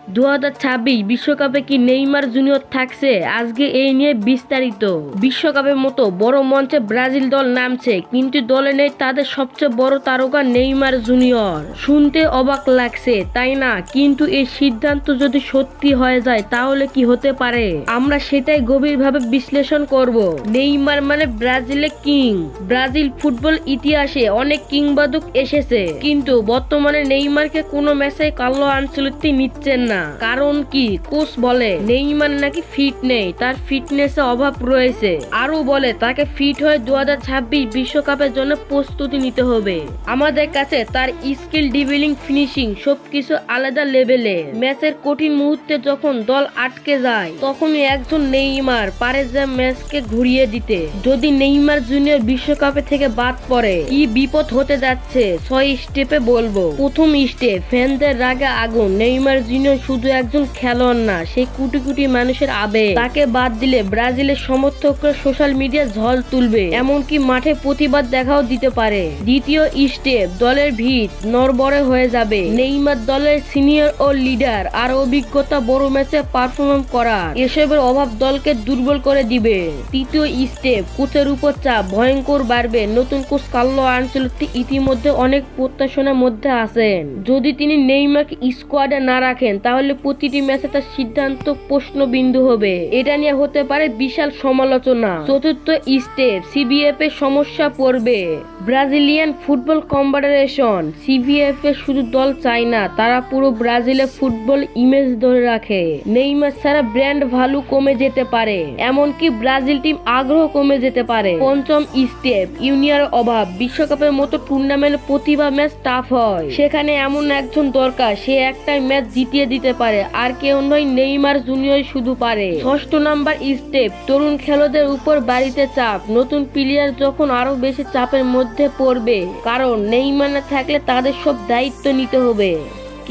2026 বিশ্বকাপে কি Neymar junior থাকছে? আজকে এই নিয়ে বিস্তারিত। বিশ্বকাপের মতো বড় মঞ্চে ব্রাজিল দল নামছে, কিন্তু দলে নেই তাদের সবচেয়ে বড় তারকা নেইমার জুনিয়র। শুনতে অবাক লাগছে, তাই না? কিন্তু এই সিদ্ধান্ত যদি সত্যি হয়ে যায় তাহলে কি হতে পারে, আমরা সেটাই গভীরভাবে বিশ্লেষণ করব। নেইমার মানে ব্রাজিলের কিং। ব্রাজিল ফুটবল ইতিহাসে অনেক কিংবদন্তি এসেছে, কিন্তু বর্তমানে নেইমারকে কোনো ম্যাচে কার্লো আনচেলত্তি নিচ্ছেন না। কারণ কি? কোচ বলে নেইমার নাকি ফিট নেই, তার ফিটনেসে অভাব রয়েছে। আরো বলে তাকে ফিট হয়ে 2026 বিশ্বকাপের জন্য প্রস্তুতি নিতে হবে। আমাদের কাছে তার স্কিল, ড্রিবলিং, ফিনিশিং সবকিছু আলাদা লেভেলে। ম্যাচের কঠিন মুহূর্তে যখন দল আটকে যায় তখনই একজন নেইমার পারে যে ম্যাচকে ঘুরিয়ে দিতে। যদি নেইমার জুনিয়র বিশ্বকাপে থেকে বাদ পড়ে কি বিপদ হতে যাচ্ছে 6 স্টেপে বলবো। প্রথম স্টেপ, ফ্যানদের রাগে আগুন। নেইমার জুনিয়র শুধু একজন খেলোয়াড় না, সে কোটি কোটি মানুষের আবেগ। তাকে বাদ দিলে ব্রাজিলের সমর্থকরা সোশ্যাল মিডিয়া ঝড় তুলবে, এমনকি মাঠে প্রতিবাদ দেখাও দিতে পারে। দ্বিতীয় স্টেপ, দলের ভিত নড়বড়ে হয়ে যাবে। নেইমার দলের সিনিয়র ও লিডার, আর অভিজ্ঞতা বড় ম্যাচে পারফর্ম করার এসবের অভাব দলকে দুর্বল করে দিবে। তৃতীয় স্টেপ, কোচের উপর চাপ ভয়ঙ্কর বাড়বে। নতুন কোচ কার্লো আনচেলত্তি ইতিমধ্যে অনেক প্রত্যাশার মধ্যে আছেন। যদি তিনি নেইমারকে স্কোয়াডে না রাখেন তাহলে প্রতিটি ম্যাচে তার সিদ্ধান্ত প্রশ্নবিন্দু হবে। এটা নিয়ে হতে পারে বিশাল সমালোচনা। চতুর্থ স্টেপ, সিবিএফ এর সমস্যা পড়বে। ব্রাজিলিয়ান ফুটবল কনফেডারেশন সিবিএফ এর শুধু দল চায় না, তারা পুরো ব্রাজিলের ফুটবল ইমেজ ধরে রাখে। নেইমার ছাড়া ব্র্যান্ড ভ্যালু কমে যেতে পারে, এমনকি ব্রাজিল টিম আগ্রহ কমে যেতে পারে। পঞ্চম স্টেপ, ইউনিয়নের অভাব। বিশ্বকাপের মতো টুর্নামেন্টে প্রতিভা ম্যাচ টাফ হয়, সেখানে এমন একজন দরকার সে একটাই ম্যাচ জিতিয়ে দিতে পারে, আর কেউ নয়, নেইমার জুনিয়র শুধু পারে। ষষ্ঠ নাম্বার স্টেপ, তরুণ খেলোয়াড়দের উপর বাড়িতে চাপ। নতুন প্লেয়ার যখন আরো বেশি চাপের মধ্যে পড়বে, কারণ নেইমার না থাকলে তাদের সব দায়িত্ব নিতে হবে।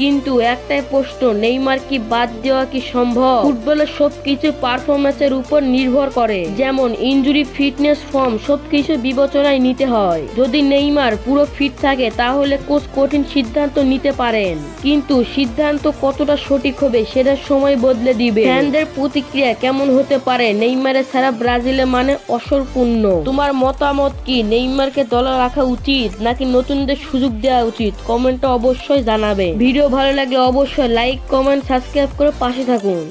কিন্তু একটাই প্রশ্ন, নেইমার কি বাদ দেওয়া কি সম্ভব? ফুটবলের সবকিছু পারফরমেন্সের উপর নির্ভর করে, যেমন ইনজুরি, ফিটনেস, ফর্ম সবকিছু বিবেচনায় নিতে হয়। যদি নেইমার পুরো ফিট থাকে তাহলে কোচ কঠিন সিদ্ধান্ত নিতে পারেন, কিন্তু সিদ্ধান্ত কতটা সঠিক হবে সেটা সময় বদলে দিবে। ফ্যানদের প্রতিক্রিয়া কেমন হতে পারে নেইমারের ছাড়া ব্রাজিলের মানে অসম্পূর্ণ? তোমার মতামত কি? নেইমারকে দলে রাখা উচিত নাকি নতুনদের সুযোগ দেওয়া উচিত? কমেন্টে অবশ্যই জানাবে। ভিডিও ভালো লাগলে অবশ্যই লাইক, কমেন্ট, সাবস্ক্রাইব করে পাশে থাকুন।